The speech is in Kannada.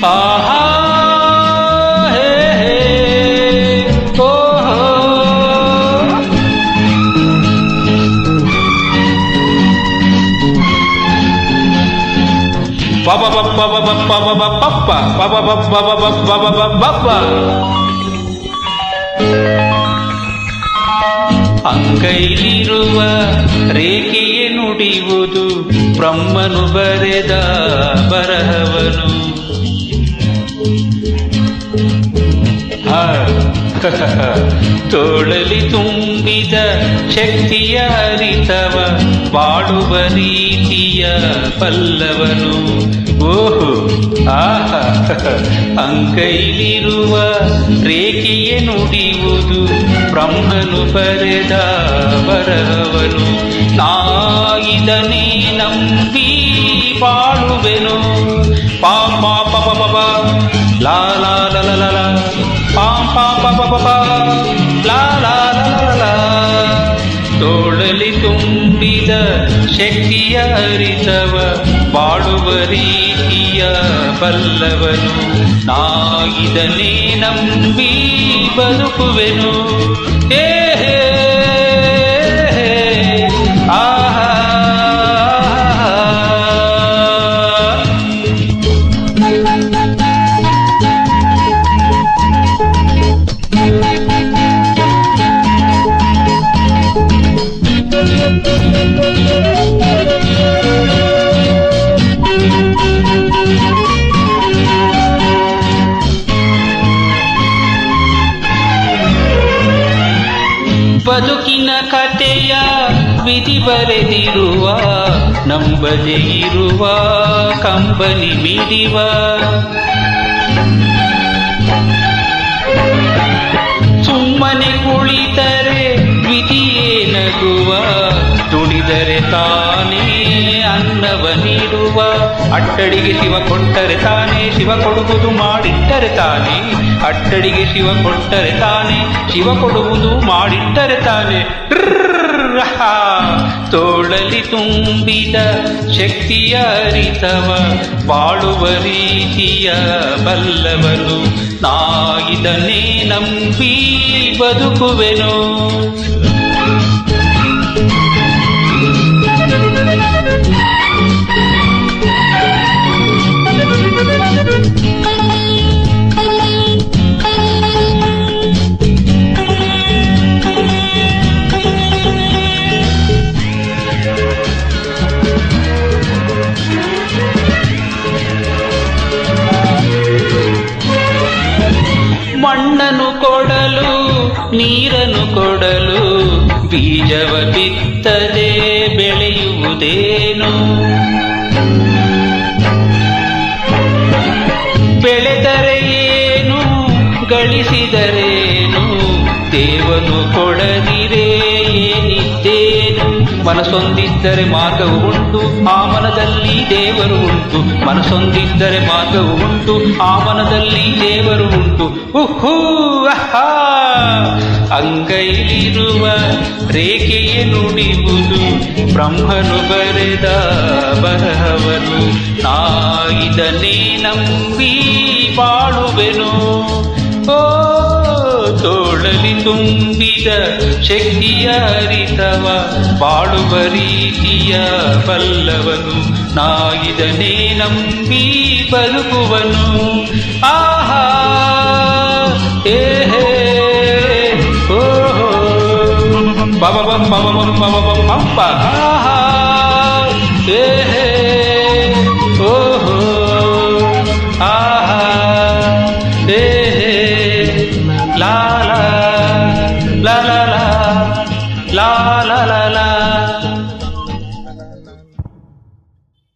ಆಹಾ ಹೇ ಹೇ ಓಹೋ ಬಬ ಬಬ್ಬ ಬಬ್ಬ ಬಬ್ಬ ಬಬ್ಬ ಬಬ ಬಬ್ಬ ಬಬ್ಬ ಬಬ್ಬ ಅಂಗೈಲಿರುವ ರೇಖೆಯೇ ನುಡಿಯುವುದು ಬ್ರಹ್ಮನು ಬರೆದ ಬರಹವನು. ತೋಳಲಿ ತುಂಬಿದ ಶಕ್ತಿಯ ಅರಿತವ ಬಾಳುವ ರೀತಿಯ ಪಲ್ಲವನು. ಓಹೋ ಆಹಾ ಅಂಗೈಲಿರುವ ರೇಖೆಯೇ ನುಡಿಯುವುದು ಬ್ರಹ್ಮನು ಬರೆದ ಬರಹವನು. ನಾಯಿದನೇ ನಂಬಿ ಬಾಳುವೆನು. ಪಾಂ ಪಾಪ ಪಪ ಲಾ ಲಾ ಲ ಲ ಲ ಪಾಂ ಪಾಪ ಪಪ ಲಾ ಲಾ ಲ ತೋಳಲಿ ತುಂಬಿದ ಶಕ್ತಿಯ ಅರಿತವ ಬಾಳುವ ರೀತಿಯ ಬಲ್ಲವನು. ನಾಯಿದನೇ ನಂಬಿ ಬದುಕುವೆನು. ಹೇ ಹೇ ಆಹಾ ಬದುಕಿನ ಕಥೆಯ ವಿಧಿ ಬರೆದಿರುವ ನಂಬದೇ ಇರುವ ಕಂಬನಿ ಮಿಡಿವ ಸುಮ್ಮನೆ ಕುಳಿತರೆ ವಿಧಿಯೇ ನಗುವ ದುಡಿದರೆ ತಾನೇ ಅನ್ನವ ನೀಡುವ. ಅಟ್ಟಡಿಗೆ ಶಿವ ಕೊಟ್ಟರೆ ತಾನೇ ಶಿವ ಕೊಡುವುದು ಮಾಡಿಟ್ಟರೆ ತಾನೇ. ಅಟ್ಟಡಿಗೆ ಶಿವ ಕೊಟ್ಟರೆ ತಾನೇ ಶಿವ ಕೊಡುವುದು ಮಾಡಿಟ್ಟರೆ ತಾನೇ. ತೋಳಲಿ ತುಂಬಿದ ಶಕ್ತಿಯ ಅರಿತವ ಬಾಳುವ ರೀತಿಯ ಬಲ್ಲವನು. ನಾಯಿದನೇ ನಂಬಿ ಬದುಕುವೆನು. ಮಣ್ಣನ್ನು ಕೊಡಲು ನೀರನ್ನು ಕೊಡಲು ಬೀಜವ ಬಿತ್ತದೆ ಬೆಳೆಯುವುದೇನು. ಬೆಳೆದರೆ ಏನು ಗಳಿಸಿದರೇನು ದೇವನು ಕೊಡದಿರೇ ಏನಿದ್ದೇನು. ಮನಸೊಂದಿದ್ದರೆ ಮಾರ್ಗವು ಉಂಟು ಆ ಮನದಲ್ಲಿ ದೇವರು ಉಂಟು. ಮನಸೊಂದಿದ್ದರೆ ಮಾರ್ಗವು ಉಂಟು ಆ ಮನದಲ್ಲಿ ದೇವರು ಉಂಟು. ಉಹೂ ಅಹಾ ಅಂಗೈಲಿರುವ ರೇಖೆಯೇ ನುಡಿಯುವುದು ಬ್ರಹ್ಮನು ಬರೆದ ಬರಹವನು. ನಾಯಿದನೇ ನಂಬಿ ಬಾಳುವೆನು. ಓ ತೋಳಲಿ ತುಂಬಿದ ಶಕ್ತಿಯ ಅರಿತವ ಬಾಳುವ ರೀತಿಯ ಬಲ್ಲವನು. ನಾಯಿದನೇ ನಂಬಿ ಬದುಕುವನು. ಆಹಾ ಹೇ ಹೇ ಓಹೋ ಬಬ ಬಂ ಬಬ ಬಂ ಬಬ ಬಂ ಬಪ್ಪ ಆಹಾ ಹೇ ಹೇ